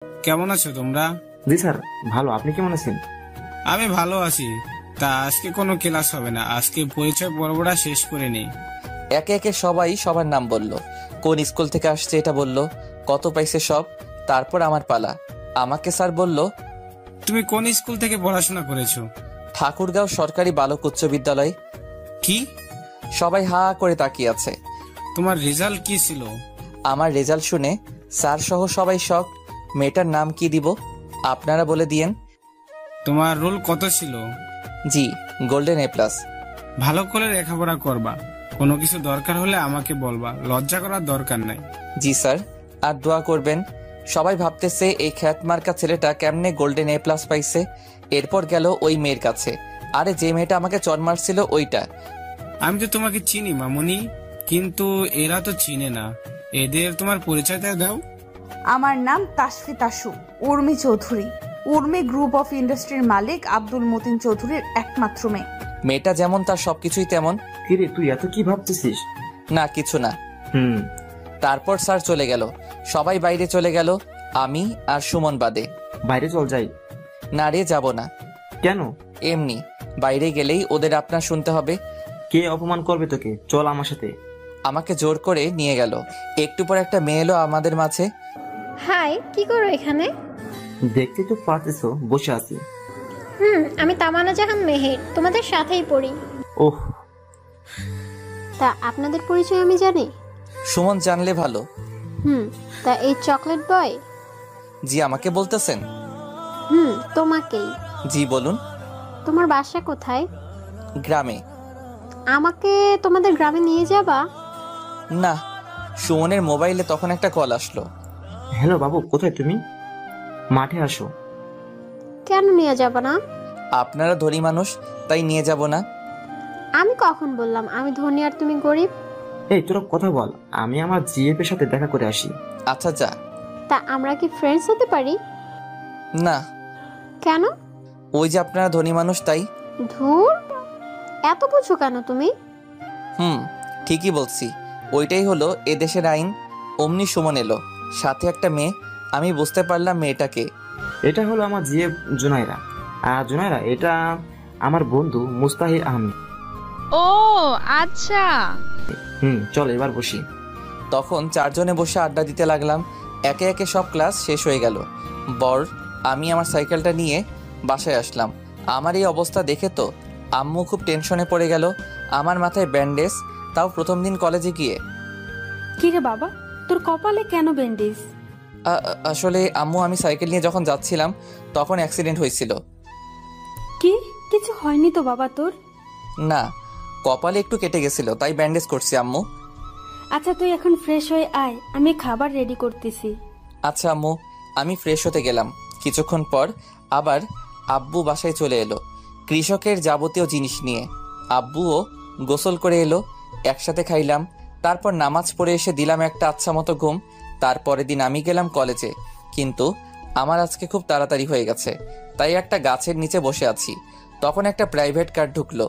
কেমন আছো তোমরা? জি স্যার, ভালো। আপনি কেমন আছেন? আমি ভালো আছি। তা আজকে কোনো ক্লাস হবে না, আজকে পরিচয় পর্বটা শেষ করে নেই। একে একে সবাই সবার নাম বলল, কোন স্কুল থেকে আসছে এটা বলল, কত পাইছে সব। তারপর আমার পালা। আমাকে স্যার বলল, তুমি কোন স্কুল থেকে পড়াশোনা করেছো? ঠাকুরগাঁও সরকারি বালক উচ্চ বিদ্যালয়। কি? সবাই হা করে তাকিয়ে আছে। তোমার রেজাল্ট কি ছিল? আমার রেজাল্ট শুনে স্যার সহ সবাই শক। মেয়েটার নাম কি দিব আপনারা বলে দিয়েন। তোমার রোল কত ছিল? জি, গোল্ডেন A+। ভালো করে লেখাপড়া করবা, কোনো কিছু দরকার হলে আমাকে বলবা, লজ্জা করার দরকার নাই। জি স্যার, আর দোয়া করবেন। সবাই ভাবতেছে এই খ্যাতমার্কা ছেলেটা কেমনে গোল্ডেন A+ পাইছে। এরপর গেল ওই মেয়ের কাছে। আরে যে মেয়েটা আমাকে চড় মারছিল ওইটা। আমি তো তোমাকে চিনি মামুনি, কিন্তু এরা তো চিনে না। এদের তোমার পরিচয়টা দাও। আমার নাম তাসফি তাসু, উর্মি চৌধুরী। উর্মি গ্রুপ অফ ইন্ডাস্ট্রির মালিক আব্দুল মতিন চৌধুরীর একমাত্র মেয়ে। মেয়েটা যেমন তার সবকিছুই তেমন। কিরে, তুই এত কি ভাবতেছিস? না, কিছু না। হুম। তারপর স্যার চলে গেল, সবাই বাইরে চলে গেল, আমি আর সুমন বাদে। বাইরে চল যাই। না রে, যাব না। কেন? এমনি, বাইরে গেলেই ওদের আপনার শুনতে হবে। কে অপমান করবে তোকে? চল আমার সাথে। আমাকে জোর করে নিয়ে গেল। একটু পর একটা মেয়ে এলো আমাদের মাঝে। হাই, কি করো এখানে? দেখতে তো পারতেছো বসে আছি। আমি তামান্না জাহান মেহের, তোমাদের সাথেই পড়ি। ওহ। তা আপনাদের পরিচয় আমি জানি? সুমন জানলে ভালো। তা এই চকলেট বয়? জি, আমাকে বলতেছেন? তোমাকেই। জি বলুন। তোমার বাসা কোথায়? গ্রামে। আমাকে তোমাদের গ্রামে নিয়ে যাবা? না। সুমনের মোবাইলে তখন একটা কল আসলো। হ্যালো বাবু, কোথায় তুমি? মাঠে আসো। কেন নিয়ে যাবা না? আপনারা ধনী মানুষ, তাই নিয়ে যাব না। আমি কখন বললাম আমি ধনী আর তুমি গরিব? এই তোরা কথা বল, আমি আমার জিএফ এর সাথে দেখা করে আসি। আচ্ছা যা। তা আমরা কি ফ্রেন্ডস হতে পারি? না। কেন? ওই যে আপনারা ধনী মানুষ তাই। ধুর, এত বুঝো কেন তুমি? ঠিকই বলছি। ওইটাই হলো এদেশের আইন। অমনি সুমন এলো, সাথে একটা মেয়ে। আমি বুঝতে পারলাম মেয়েটাকে। এটা হলো আমার জিএফ জুনাইরা। আর জুনাইরা, এটা আমার বন্ধু মুস্তাহির আহমেদ। ও আচ্ছা। চল এবার বসি। তখন চারজনে বসে আড্ডা দিতে লাগলাম। একে একে সব ক্লাস শেষ হয়ে গেল। আমি আমার সাইকেলটা নিয়ে বাসায় আসলাম। আমার এই অবস্থা দেখে তো আম্মু খুব টেনশনে পড়ে গেল। আমার মাথায় ব্যান্ডেজ, তাও প্রথম দিন কলেজে গিয়ে। কি রে বাবা, তোর কপালে কেন ব্যান্ডেজ? আসলে আম্মু, আমি সাইকেল নিয়ে যখন যাচ্ছিলাম তখন অ্যাক্সিডেন্ট হয়েছিল। কি? কিছু হয়নি তো বাবা তোর? না, কপালে একটু কেটে গেছিল, তাই ব্যান্ডেজ করছি আম্মু। আচ্ছা তুই এখন ফ্রেশ হয়ে আয়, আমি খাবার রেডি করতেছি। আচ্ছা আম্মু। আমি ফ্রেশ হতে গেলাম। কিছুক্ষণ পর আবার আব্বু বাসায় চলে এলো কৃষকের যাবতীয় জিনিস নিয়ে। আব্বুও গোসল করে এলো, একসাথে খাইলাম। তারপর নামাজ পড়ে এসে দিলাম একটা আচ্ছা মতো ঘুম। তারপরের দিন আমি গেলাম কলেজে, কিন্তু আমার আজকে খুব তাড়াতাড়ি হয়ে গেছে, তাই একটা গাছের নিচে বসে আছি। তখন একটা প্রাইভেট কার ঢুকলো।